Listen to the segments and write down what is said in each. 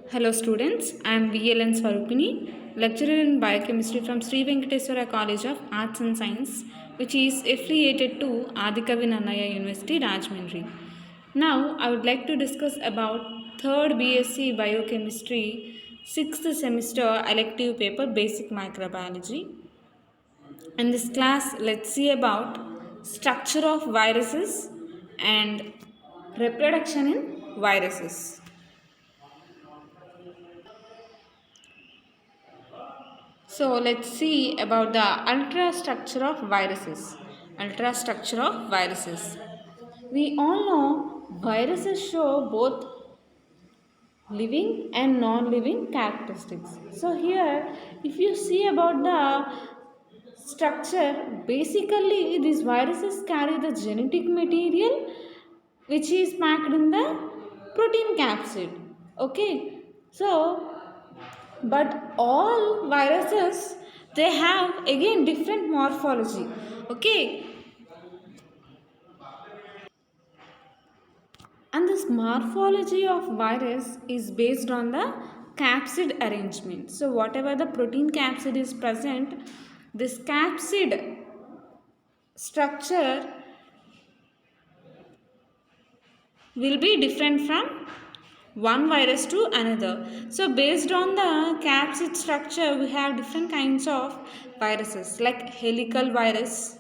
Hello students, I am VLN Swarupini, lecturer in biochemistry from Sri Venkateswara College of Arts and Science, which is affiliated to Adikavi Nannaya University, Rajahmundry. Now, I would like to discuss about 3rd BSc Biochemistry 6th semester elective paper Basic Microbiology. In this class, let's see about structure of viruses and reproduction in viruses. So let's see about the ultrastructure of viruses. Ultrastructure of viruses. We all know viruses show both living and non-living characteristics. So here, if you see about the structure, basically these viruses carry the genetic material which is packed in the protein capsid. Okay, so but all viruses they have again different morphology. Okay, and this morphology of virus is based on the capsid arrangement. So whatever the protein capsid is present, this capsid structure will be different from one virus to another. So based on the capsid structure, we have different kinds of viruses like helical virus,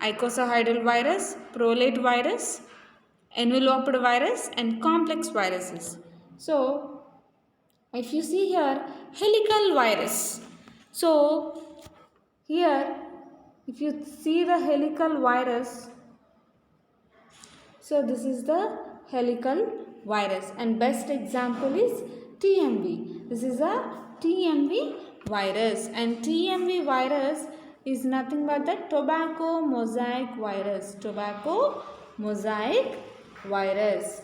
icosahedral virus, prolate virus, enveloped virus, and complex viruses. So if you see here, helical virus. So here, if you see the helical virus, so this is the helical virus and best example is TMV. This is a TMV virus and TMV virus is nothing but the tobacco mosaic virus. Tobacco mosaic virus.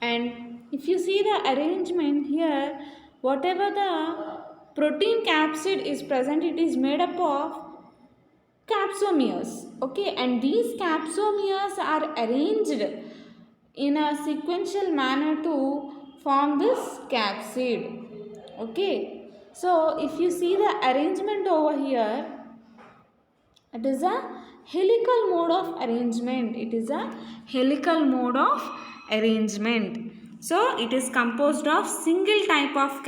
And if you see the arrangement here, whatever the protein capsid is present, it is made up of capsomeres. Okay, and these capsomeres are arranged in a sequential manner to form this capsid. Okay, so if you see the arrangement over here, it is a helical mode of arrangement. It is a helical mode of arrangement. So it is composed of single type of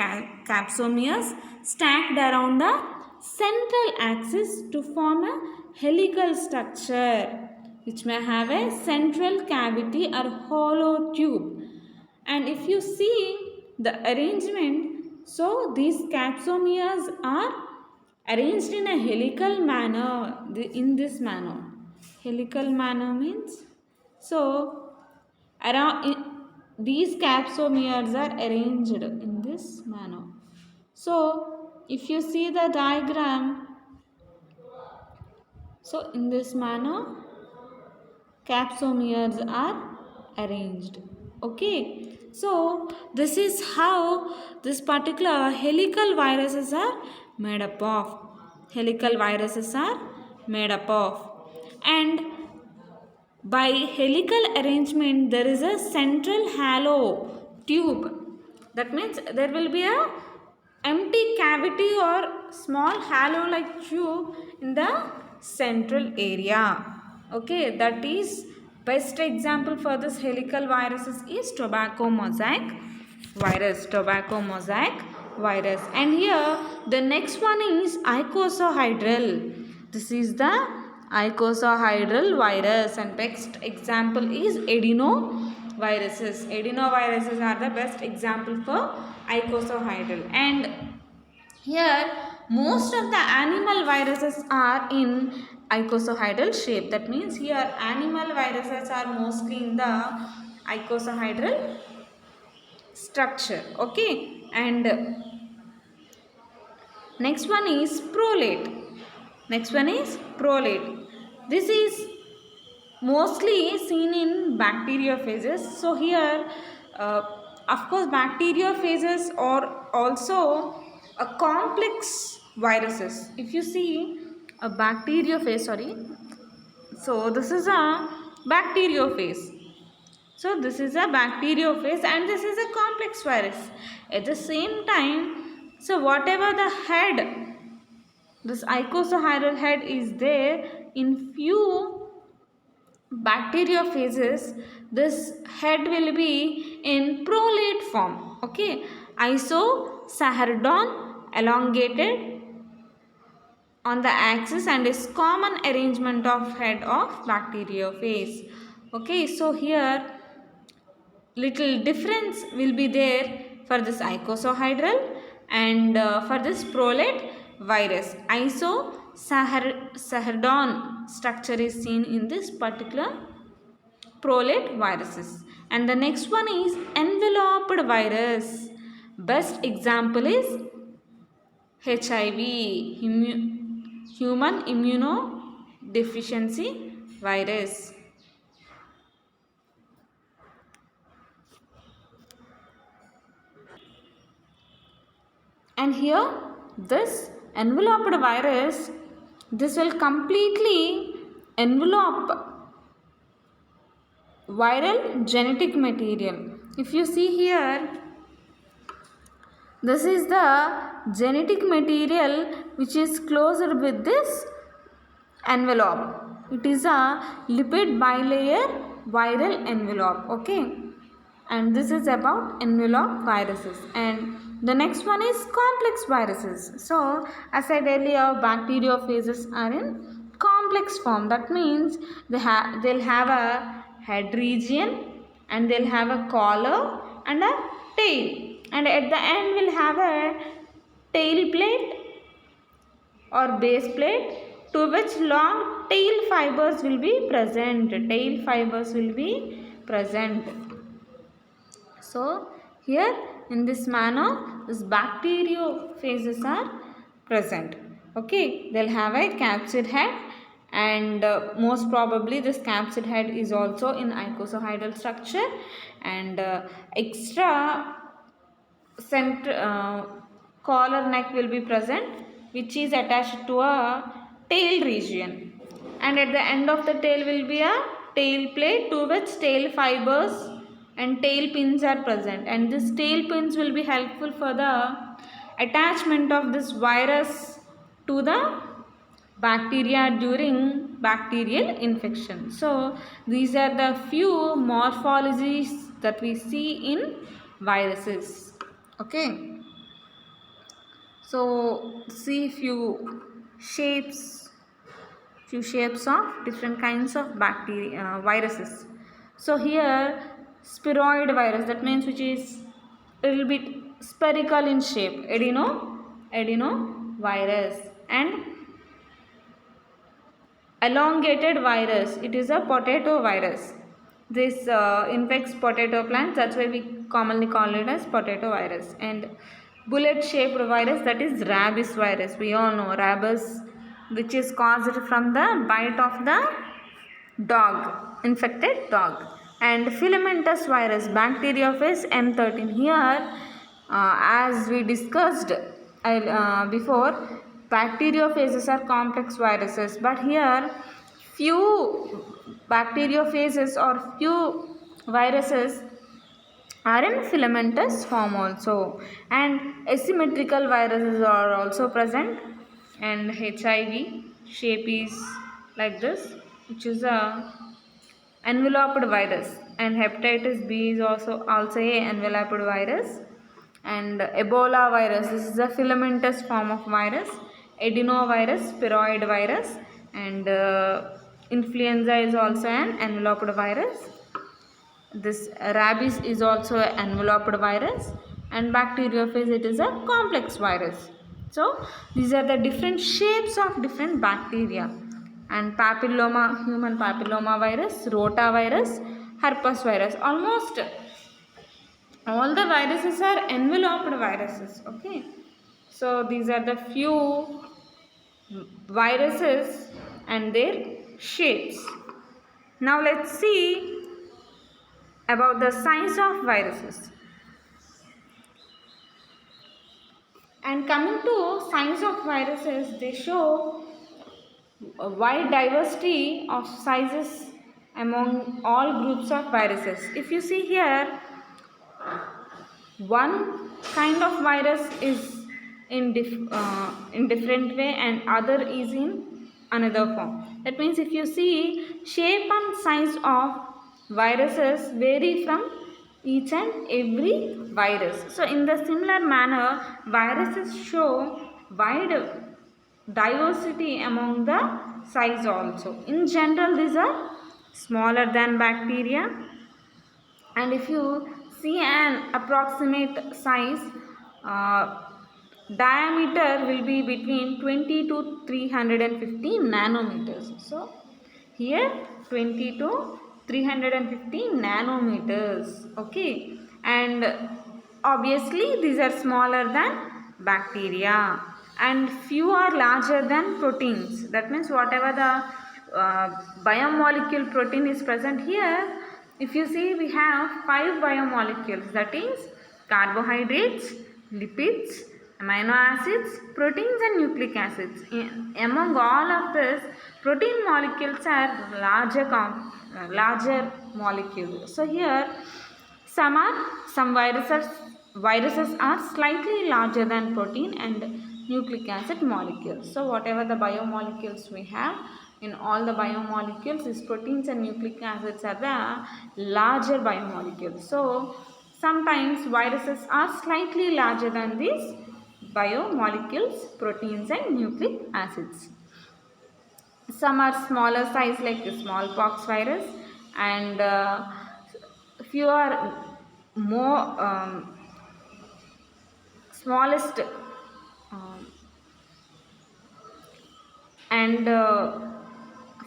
capsomeres stacked around the central axis to form a helical structure which may have a central cavity or hollow tube. And if you see the arrangement, so these capsomeres are arranged in a helical manner, in this manner. Helical manner means, so around these capsomeres are arranged in this manner. So if you see the diagram, so in this manner capsomeres are arranged. Okay, so this is how this particular helical viruses are made up of. Helical viruses are made up of. And by helical arrangement, there is a central halo tube. That means there will be a empty cavity or small halo like tube in the central area. Okay, that is best example for this helical viruses is tobacco mosaic virus. Tobacco mosaic virus. And here the next one is icosahedral. This is the icosahedral virus and best example is adenoviruses. Adenoviruses are the best example for icosahedral. And here most of the animal viruses are in icosahedral shape. That means here animal viruses are mostly in the icosahedral structure. Okay, and next one is prolate. Next one is prolate. This is mostly seen in bacteriophages. So here of course bacteriophages are also a complex viruses. If you see a bacteriophage, so this is a bacteriophage. So this is a bacteriophage and this is a complex virus. At the same time, so whatever the head, this icosahedral head is there in few bacteriophages, this head will be in prolate form. Okay, isosaherodon elongated on the axis and is common arrangement of head of bacteriophage. Okay, so here little difference will be there for this icosahedral and for this prolate virus. Isosaherodon structure is seen in this particular prolate viruses. And the next one is enveloped virus. Best example is HIV, human immunodeficiency virus. And here this enveloped virus, this will completely envelope viral genetic material. If you see here, this is the genetic material which is closed with this envelope. It is a lipid bilayer viral envelope. Okay, and this is about envelope viruses. And the next one is complex viruses. So as I said earlier, bacteriophages are in complex form. That means they'll have a head region and they'll have a collar and a tail, and at the end will have a tail plate or base plate to which long tail fibers will be present. Tail fibers will be present. So here in this manner, these bacteriophages are present. Okay, they'll have a capsid head and most probably this capsid head is also in icosahedral structure, and extra collar neck will be present which is attached to a tail region, and at the end of the tail will be a tail plate to which tail fibers and tail pins are present, and this tail pins will be helpful for the attachment of this virus to the bacteria during bacterial infection. So these are the few morphologies that we see in viruses. Okay, so see few shapes of different kinds of bacteria viruses. So here spheroid virus, that means which is a little bit spherical in shape, adenovirus, and elongated virus, it is a potato virus. This infects potato plants, that's why we commonly call it as potato virus. And bullet shaped virus, that is rabies virus. We all know rabies, which is caused from the bite of the dog, infected dog. And filamentous virus, bacteriophage M13. Here as we discussed before, bacteriophages are complex viruses, but here few bacteriophages or few viruses are in filamentous form also, and asymmetrical viruses are also present. And HIV shape is like this, which is a enveloped virus, and hepatitis B is also a enveloped virus. And Ebola virus, this is a filamentous form of virus. Adenovirus, spheroid virus, and influenza is also an enveloped virus. This rabies is also an enveloped virus, and bacteriophage, it is a complex virus. So these are the different shapes of different bacteria. And papilloma, human papilloma virus, rotavirus, herpes virus, almost all the viruses are enveloped viruses. Okay, so these are the few viruses and their shapes. Now let's see about the size of viruses. And coming to size of viruses, they show a wide diversity of sizes among all groups of viruses. If you see here, one kind of virus is in different way and other is in another form. That means if you see, shape and size of viruses vary from each and every virus. So in the similar manner, viruses show wide diversity among the size also. In general, these are smaller than bacteria, and if you see an approximate size, uh, diameter will be between 20 to 350 nanometers. So here 20 to 350 nanometers, okay, and obviously these are smaller than bacteria, and few are larger than proteins. That means whatever the biomolecule protein is present here, if you see, we have 5 biomolecules, that is carbohydrates, lipids, amino acids, proteins and nucleic acids. Among all of this, protein molecules are larger molecules. So here some viruses are slightly larger than protein and nucleic acid molecules. So whatever the biomolecules we have, in all the biomolecules, these proteins and nucleic acids are the larger biomolecules. So sometimes viruses are slightly larger than these biomolecules, proteins and nucleic acids. Some are smaller size like the smallpox virus, and few are more smallest and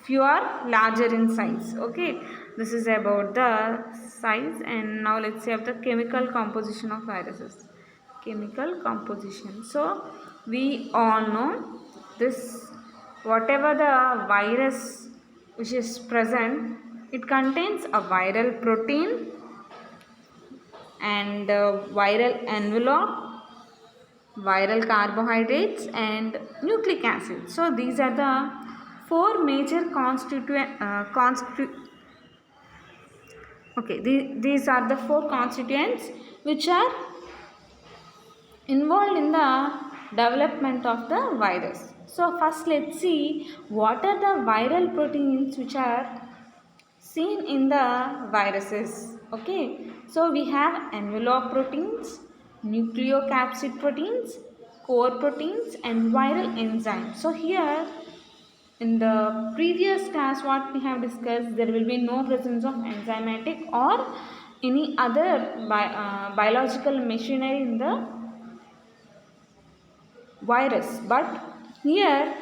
few are larger in size. Okay, this is about the size, and now let's see of the chemical composition of viruses. Chemical composition. So we all know this, whatever the virus which is present, it contains a viral protein and viral envelope, viral carbohydrates and nucleic acid. So these are the four major these are the four constituents which are involved in the development of the virus. So first let's see what are the viral proteins which are seen in the viruses. Okay, so we have envelope proteins, nucleocapsid proteins, core proteins and viral enzymes. So here in the previous class what we have discussed, there will be no presence of enzymatic or any other biological machinery in the virus, but here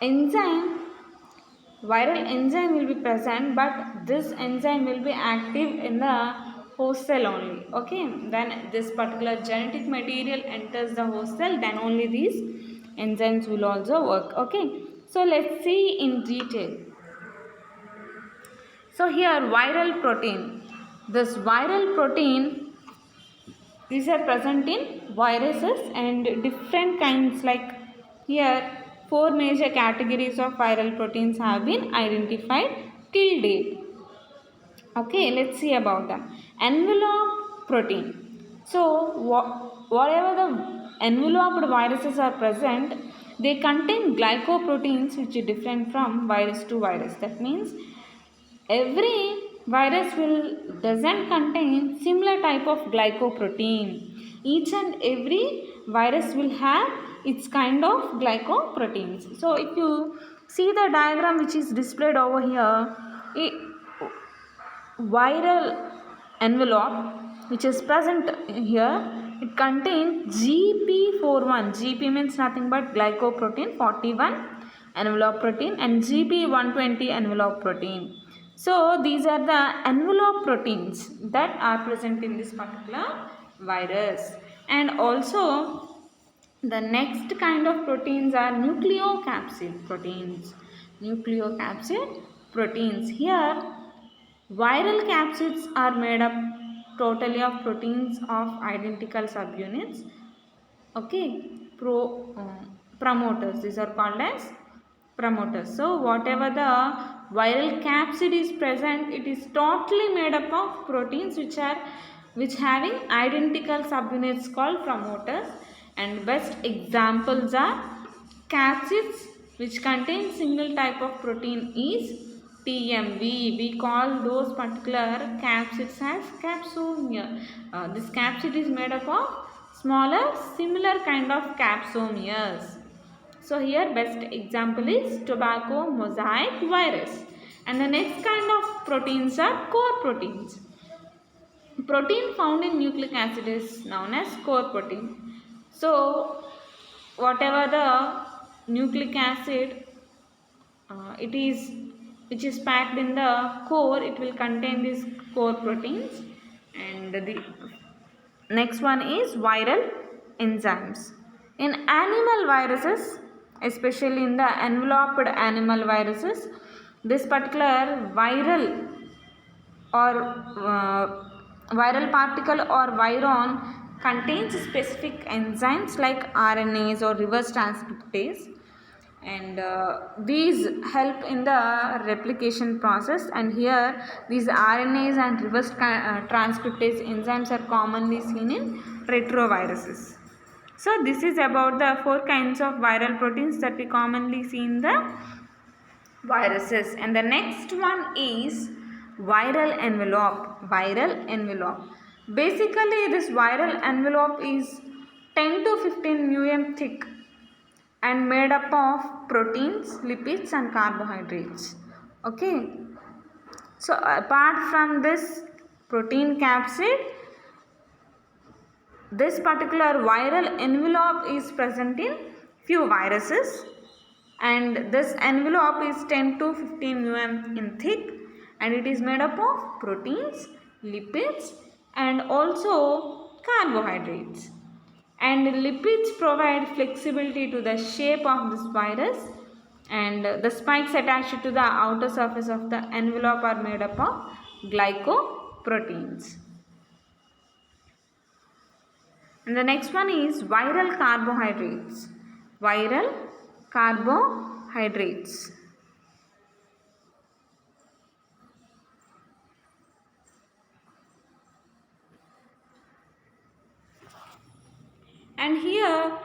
enzyme, viral enzyme will be present, but this enzyme will be active in the host cell only. Okay, then this particular genetic material enters the host cell, then only these enzymes will also work. Okay, so let's see in detail. So here viral protein, this viral protein, these are present in viruses and different kinds, like here four major categories of viral proteins have been identified till date. Okay, let's see about them. Envelope protein. So whatever the enveloped viruses are present, they contain glycoproteins which are different from virus to virus. That means every virus doesn't contain similar type of glycoprotein. Each and every virus will have its kind of glycoproteins. So if you see the diagram which is displayed over here, viral envelope which is present here, it contains GP41. GP means nothing but glycoprotein 41 envelope protein and GP120 envelope protein. So these are the envelope proteins that are present in this particular virus. And also the next kind of proteins are nucleocapsid proteins. Nucleocapsid proteins. Here viral capsids are made up totally of proteins of identical subunits. Okay, promoters, these are called as promoters. So whatever the viral capsid is present, it is totally made up of proteins which having identical subunits called promoters, and best examples are capsids which contain single type of protein is TMV. We call those particular capsids as capsomere. This capsid is made up of smaller similar kind of capsomeres. So here best example is tobacco mosaic virus. And the next kind of proteins are core proteins. Protein found in nucleic acid is known as core protein. So whatever the nucleic acid it is which is packed in the core, it will contain these core proteins. And the next one is viral enzymes. In animal viruses, especially in the enveloped animal viruses, this particular viral or viral particle or viron contains specific enzymes like RNAs or reverse transcriptase, and these help in the replication process, and here these RNAs and reverse transcriptase enzymes are commonly seen in retroviruses. So this is about the 4 kinds of viral proteins that we commonly see in the viruses. And the next one is viral envelope. Viral envelope. Basically this viral envelope is 10 to 15 μm thick and made up of proteins, lipids and carbohydrates. Okay. So apart from this protein capsid, this particular viral envelope is present in few viruses, and this envelope is 10 to 15 μm in thick, and it is made up of proteins, lipids and also carbohydrates. And lipids provide flexibility to the shape of this virus, and the spikes attached to the outer surface of the envelope are made up of glycoproteins. And the next one is viral carbohydrates. Viral carbohydrates. And here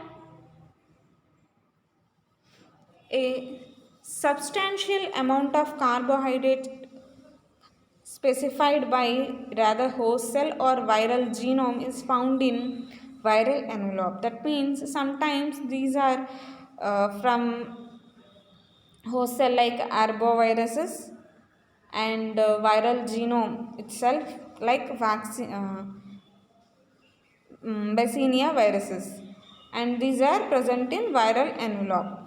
a substantial amount of carbohydrate specified by rather host cell or viral genome is found in viral envelope. That means sometimes these are from host cell like arboviruses, and viral genome itself like Bacillus viruses, and these are present in viral envelope.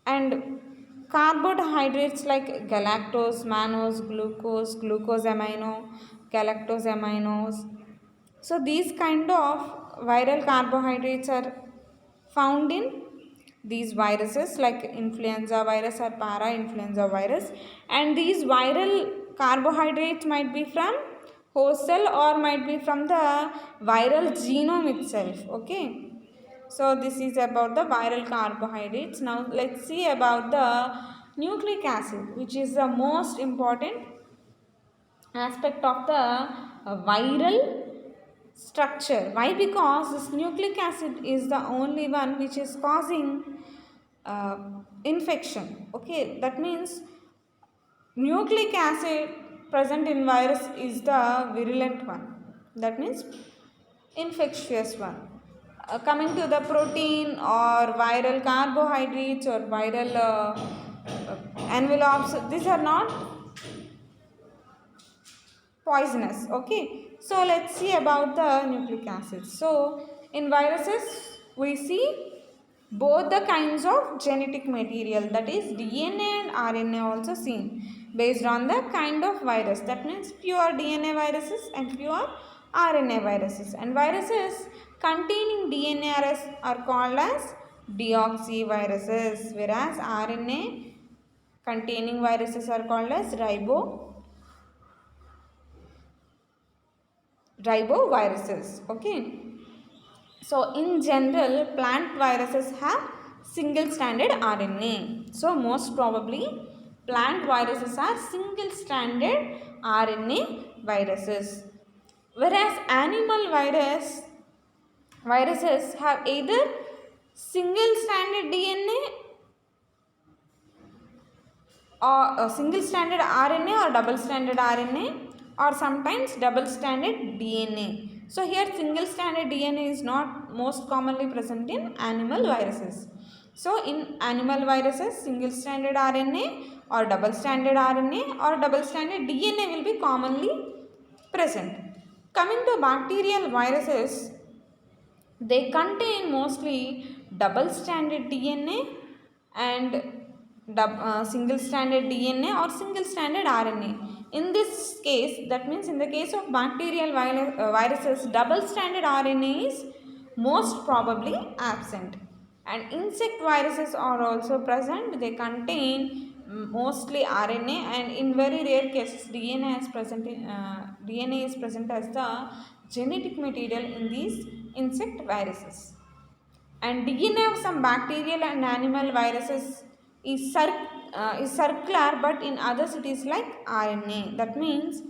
And carbohydrates like galactose, mannose, glucose amino, galactose aminos. So these kind of viral carbohydrates are found in these viruses like influenza virus or para-influenza virus, and these viral carbohydrates might be from host cell or might be from the viral genome itself. Okay. So this is about the viral carbohydrates. Now let's see about the nucleic acid, which is the most important aspect of the viral structure. Why? Because this nucleic acid is the only one which is causing infection. Okay, that means nucleic acid present in virus is the virulent one. That means infectious one. Coming to the protein or viral carbohydrates or viral envelopes, these are not poisonous. Okay, so let's see about the nucleic acids. So in viruses we see both the kinds of genetic material, that is DNA and RNA also seen based on the kind of virus. That means pure DNA viruses and pure RNA viruses. And viruses containing DNA are called as deoxyviruses, whereas RNA containing viruses are called as riboviruses. Okay. So in general, plant viruses have single stranded RNA. So most probably plant viruses are single stranded RNA viruses. Whereas animal viruses have either single stranded DNA or a single stranded RNA or double stranded RNA, or sometimes double stranded DNA. So here single stranded DNA is not most commonly present in animal viruses. So in animal viruses, single stranded RNA or double stranded RNA or double stranded DNA will be commonly present. Coming to bacterial viruses, they contain mostly double stranded DNA and single stranded DNA or single stranded RNA. In this case, that means in the case of bacterial viruses, double stranded RNA is most probably absent. And insect viruses are also present. They contain mostly RNA, and in very rare cases DNA is present as the genetic material in these insect viruses. And DNA of some bacterial and animal viruses is circular, but in others it is like RNA. That means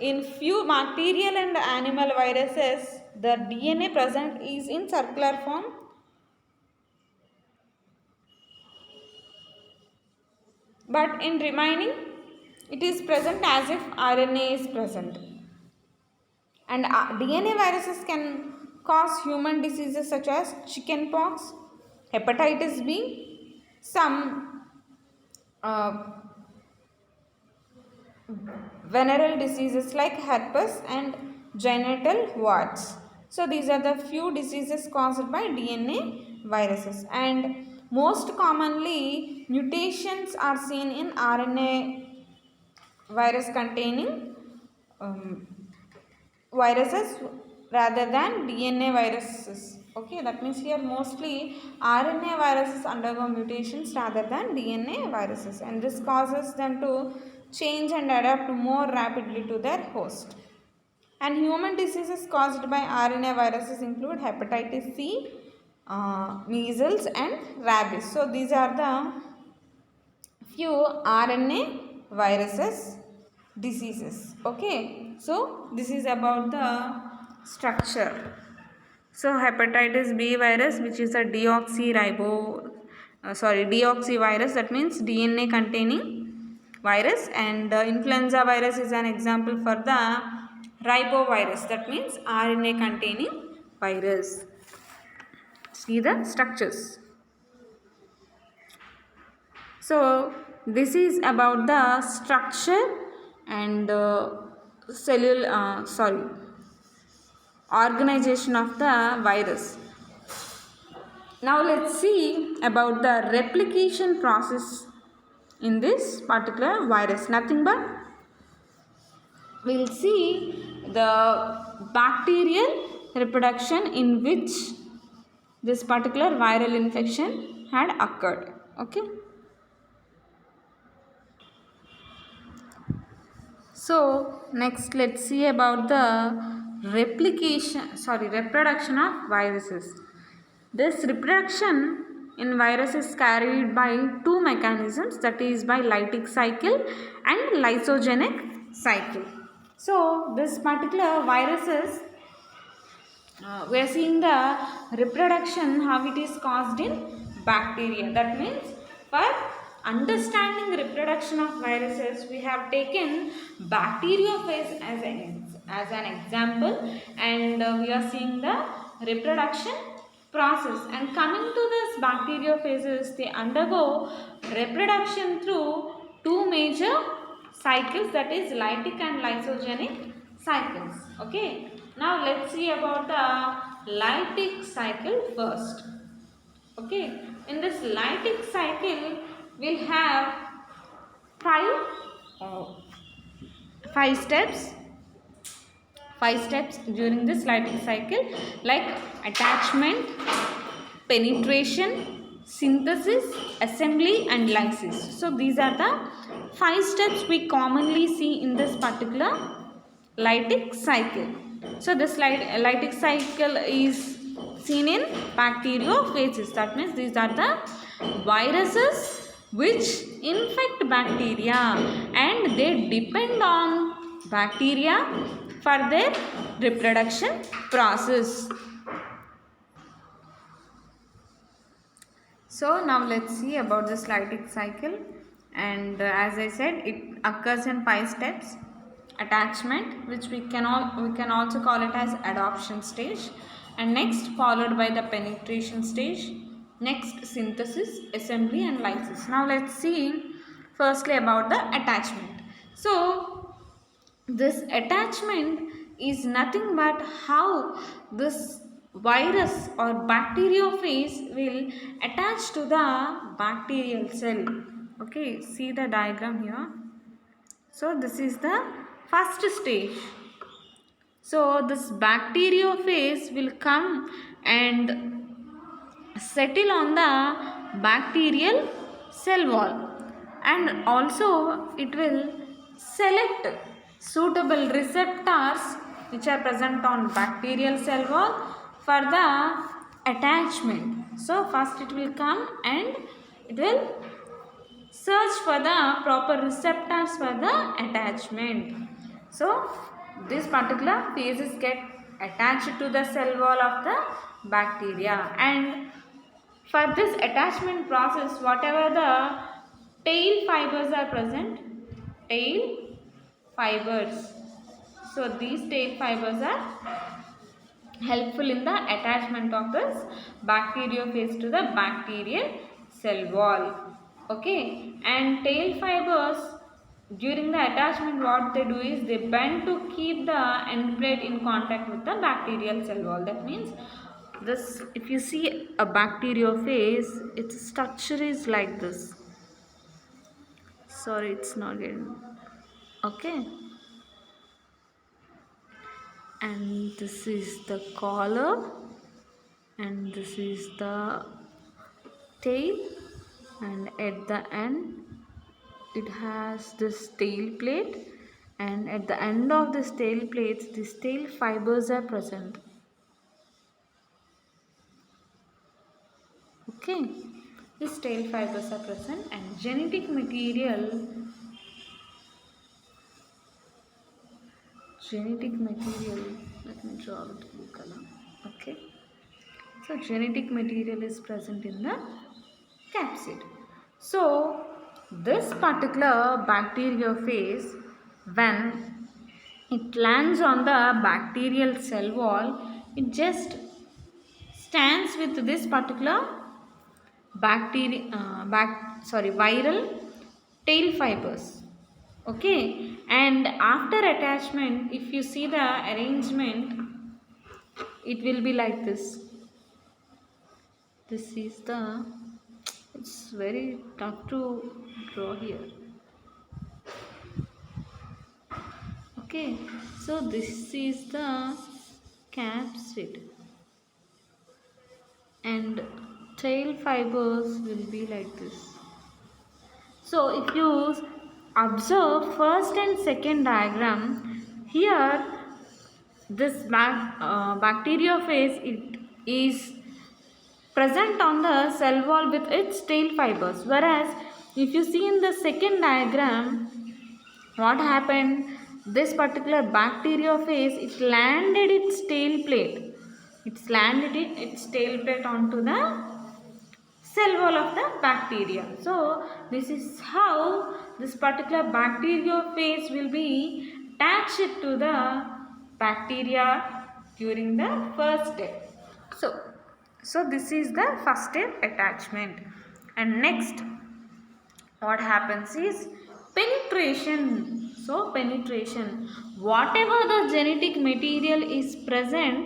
in few bacterial and animal viruses, the DNA present is in circular form, but in remaining it is present as if RNA is present. And DNA viruses can cause human diseases such as chickenpox, hepatitis B, some venereal diseases like herpes and genital warts. So these are the few diseases caused by DNA viruses, and most commonly mutations are seen in RNA virus containing viruses rather than DNA viruses. Okay, that means here mostly RNA viruses undergo mutations rather than DNA viruses, and this causes them to change and adapt more rapidly to their host. And human diseases caused by RNA viruses include hepatitis C, measles and rabies. So these are the few RNA viruses diseases. Okay, so this is about the structure. So hepatitis B virus, which is a deoxyvirus, that means DNA containing virus, and influenza virus is an example for the ribovirus, that means RNA containing virus. See the structures. So this is about the structure and organization of the virus. Now let's see about the replication process in this particular virus. Nothing but we'll see the bacterial reproduction in which this particular viral infection had occurred. Okay. So next let's see about the reproduction of viruses. This reproduction in viruses is carried by two mechanisms, that is by lytic cycle and lysogenic cycle. So this particular viruses, we are seeing the reproduction how it is caused in bacteria. That means for understanding reproduction of viruses, we have taken bacteriophage as an example, and we are seeing the reproduction process. And coming to this bacteriophages, they undergo reproduction through two major cycles, that is lytic and lysogenic cycles. Okay. Now let's see about the lytic cycle first. Okay. In this lytic cycle, we'll have five steps during this lytic cycle, like attachment, penetration, synthesis, assembly and lysis. So these are the 5 steps we commonly see in this particular lytic cycle. So this lytic cycle is seen in bacteriophages. That means these are the viruses which infect bacteria and they depend on bacteria for their reproduction process. So now let's see about the Leydig cycle, and as I said, it occurs in 5 steps. Attachment, which we can also call it as adoption stage, and next followed by the penetration stage, next synthesis, assembly and lysis. Now let's see firstly about the attachment. So this attachment is nothing but how this virus or bacteriophage will attach to the bacterial cell. Okay, see the diagram here. So this is the first stage. So this bacteriophage will come and settle on the bacterial cell wall, and also it will select suitable receptors which are present on bacterial cell wall for the attachment. So first it will come and it will search for the proper receptors for the attachment. So this particular phases get attached to the cell wall of the bacteria, and for this attachment process, whatever the tail fibers are present, tail fibers, so these tail fibers are helpful in the attachment of this bacteriophage to the bacterial cell wall. Okay, and tail fibers during the attachment, what they do is they bend to keep the end plate in contact with the bacterial cell wall. That means this, if you see a bacteriophage, its structure is like this. Sorry, it's not getting. Okay, and this is the collar, and this is the tail, and at the end it has this tail plate, and at the end of this tail plates these tail fibers are present. Okay, these tail fibers are present, and genetic material, let me draw with blue color. Okay, so genetic material is present in the capsid. So this particular bacteriophage, when it lands on the bacterial cell wall, it just stands with this particular viral tail fibers. Okay, and after attachment, if you see the arrangement, it will be like this. This is the, it's very tough to draw here. Okay, so this is the capsid, and tail fibers will be like this. So if you observe first and second diagram, here this bacteriophage, it is present on the cell wall with its tail fibers, whereas if you see in the second diagram, what happened, this particular bacteriophage, it landed its tail plate, onto the cell wall of the bacteria. So this is how this particular bacteriophage will be attached to the bacteria during the first step. So this is the first step, attachment. And next what happens is penetration. So penetration, whatever the genetic material is present,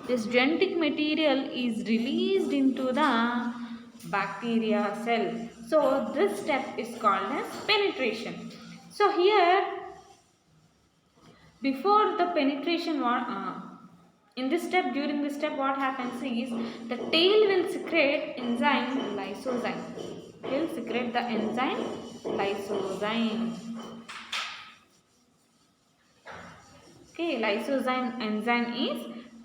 this genetic material is released into the bacteria cell. So this step is called as penetration. So here, before the penetration, during this step, what happens is the tail will secrete enzyme lysozyme. Okay, lysozyme enzyme is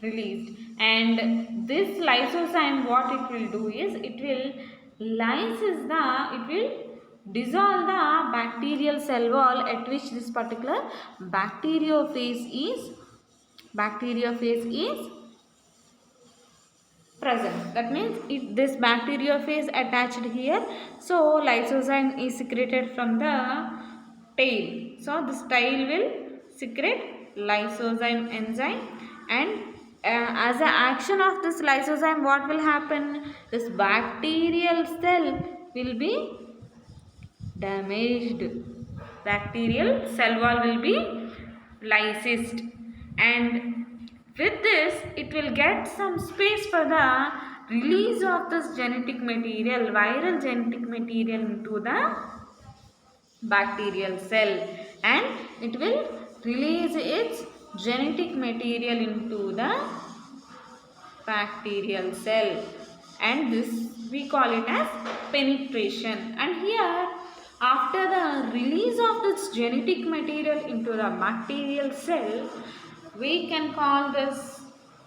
released, and this lysozyme, what it will do is it will dissolve the bacterial cell wall at which this particular bacteriophage is present. That means if this bacteriophage attached here, so lysozyme is secreted from the tail. So this tail will secrete lysozyme enzyme, and as an action of this lysozyme, what will happen? This bacterial cell will be damaged. Bacterial cell wall will be lysed, and with this it will get some space for the release of this genetic material, viral genetic material into the bacterial cell, and it will release its genetic material into the bacterial cell, and this we call it as penetration. And here, after the release of this genetic material into the bacterial cell, we can call this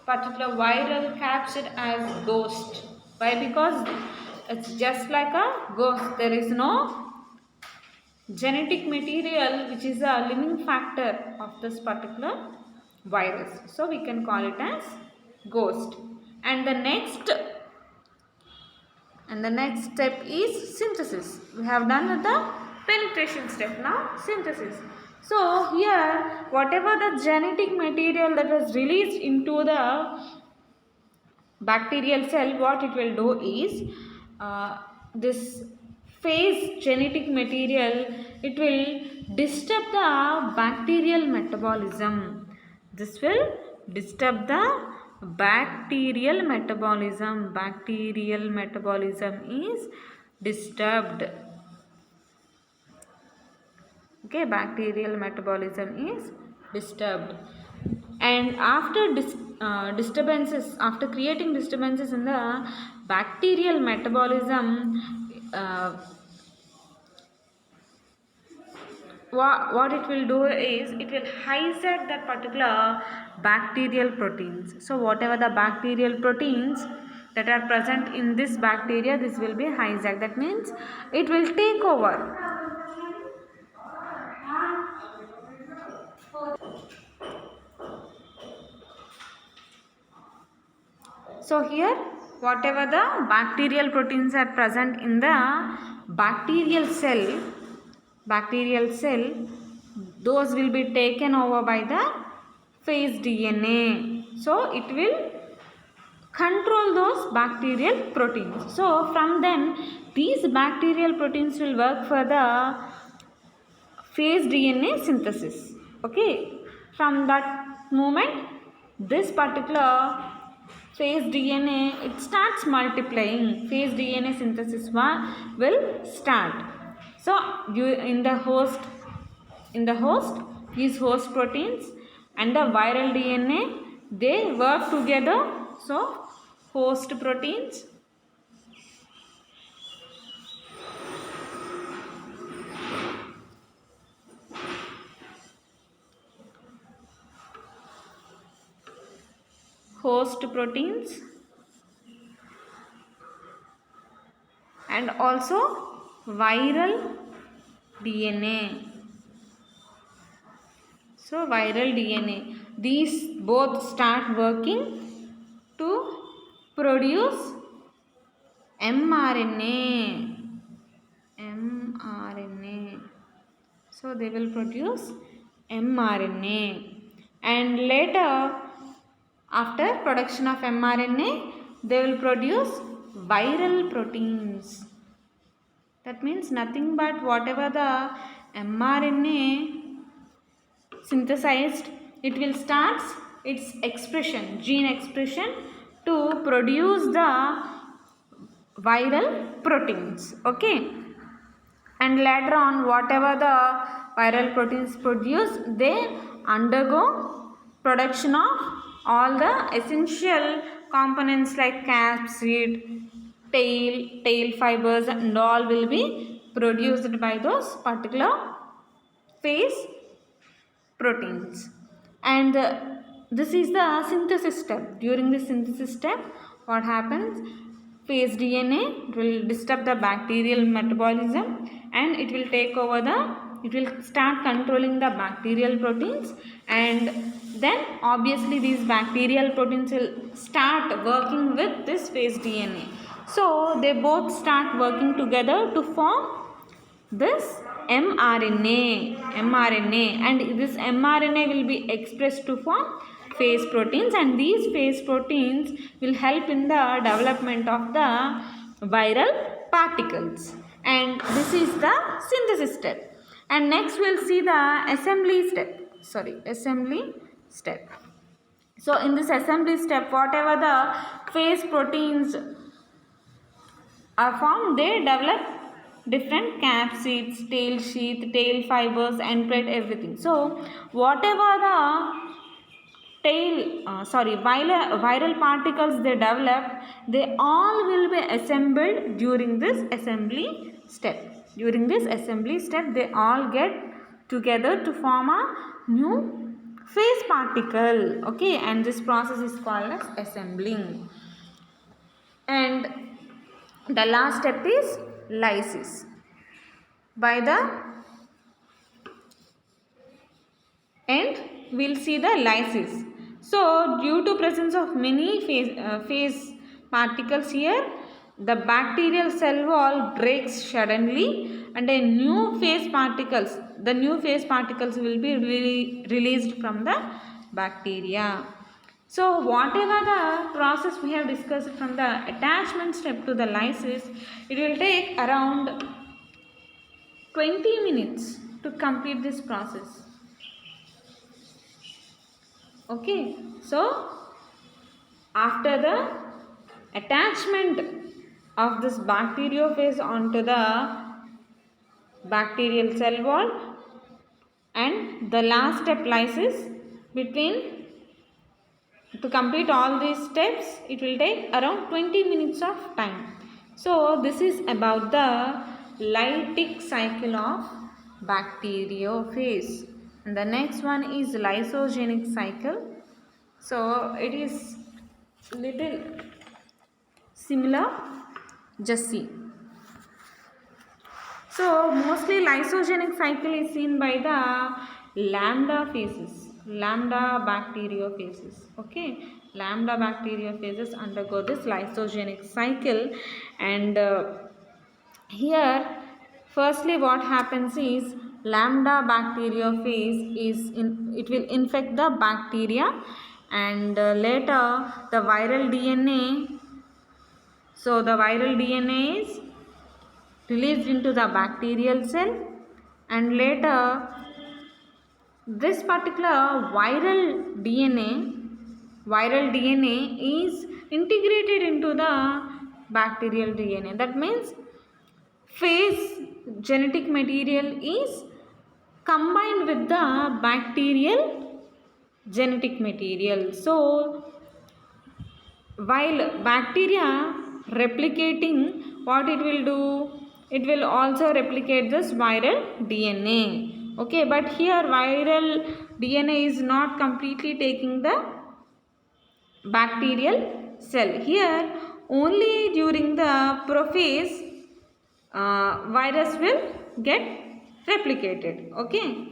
particular viral capsid as ghost. Why? Because it's just like a ghost. There is no genetic material which is a living factor of this particular virus. So we can call it as ghost. And the next step is synthesis. We have done with the penetration step. Now synthesis. So here, whatever the genetic material that was released into the bacterial cell, what it will do is this phase genetic material, it will disturb the bacterial metabolism. This will disturb the bacterial metabolism. Bacterial metabolism is disturbed. Okay, bacterial metabolism is disturbed, and after disturbances, after creating disturbances in the bacterial metabolism, what it will do is it will hijack that particular bacterial proteins. So whatever the bacterial proteins that are present in this bacteria, this will be hijacked. That means it will take over. So here, whatever the bacterial proteins are present in the bacterial cell, those will be taken over by the phase DNA. So it will control those bacterial proteins. So from then, these bacterial proteins will work for the phase DNA synthesis. Okay, from that moment, this particular phase DNA, it starts multiplying. Phase DNA synthesis will start. So in the host, these host proteins and the viral DNA, they work together. So host proteins and also viral DNA. So viral DNA, these both start working to produce mRNA. So they will produce mRNA, and later, after production of mRNA, they will produce viral proteins. That means nothing but whatever the mRNA synthesized, it will start its expression, gene expression, to produce the viral proteins. Okay, and later on, whatever the viral proteins produce, they undergo production of all the essential components like capsid, tail fibers, and all will be produced by those particular phase proteins. And this is the synthesis step. During the synthesis step, what happens? Phase DNA will disturb the bacterial metabolism, and it will take over it will start controlling the bacterial proteins, and then obviously these bacterial proteins will start working with this phase DNA. So they both start working together to form this mRNA, and this mRNA will be expressed to form phase proteins, and these phase proteins will help in the development of the viral particles. And this is the synthesis step. And next we'll see the assembly step. So in this assembly step, whatever the phase proteins are formed, they develop different capsids, tail sheath, tail fibers, end plate, everything. So whatever the viral particles they develop, they all will be assembled during this assembly step. During this assembly step, they all get together to form a new phase particle. Okay, and this process is called as assembling. And the last step is lysis. By the end, we'll see the lysis. So due to presence of many phase particles here, the bacterial cell wall breaks suddenly, and the new phase particles will be released from the bacteria. So whatever the process we have discussed from the attachment step to the lysis, it will take around 20 minutes to complete this process. Okay, so after the attachment of this bacteriophage onto the bacterial cell wall and the last step lysis, to complete all these steps, it will take around 20 minutes of time. So this is about the lytic cycle of bacteriophage. And the next one is lysogenic cycle. So it is little similar, just see. So mostly lysogenic cycle is seen by the lambda bacteriophages. Okay, lambda bacteriophages undergo this lysogenic cycle, and here firstly what happens is lambda bacteriophage it will infect the bacteria, and later the viral DNA. So the viral DNA is released into the bacterial cell, and later this particular viral DNA is integrated into the bacterial DNA. That means phase genetic material is combined with the bacterial genetic material. So while bacteria replicating, what it will do? It will also replicate this viral DNA. Okay, but here viral DNA is not completely taking the bacterial cell. Here only during the prophase virus will get replicated. Okay.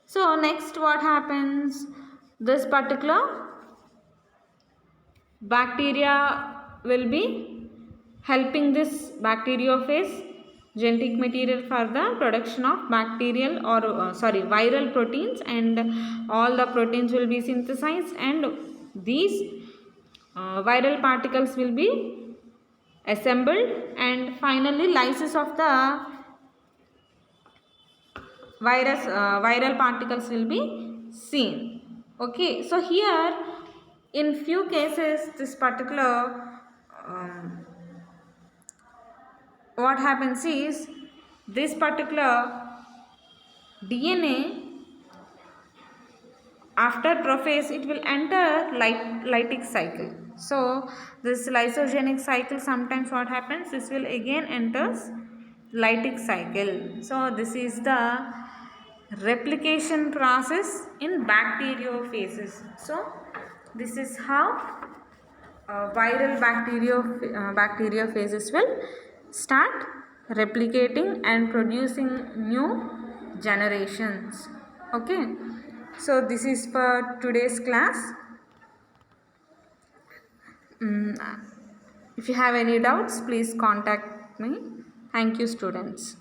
So next what happens? This particular bacteria will be helping this bacteriophage genetic material for the production of bacterial or viral proteins, and all the proteins will be synthesized, and these viral particles will be assembled, and finally lysis of the viral particles will be seen. Okay, so here in few cases this particular what happens is this particular DNA after prophase it will enter lytic cycle. So this lysogenic cycle, sometimes what happens, this will again enters lytic cycle. So this is the replication process in bacteriophages. So this is how viral bacteriophages will start replicating and producing new generations. Okay, so this is for today's class. If you have any doubts, please contact me. Thank you, students.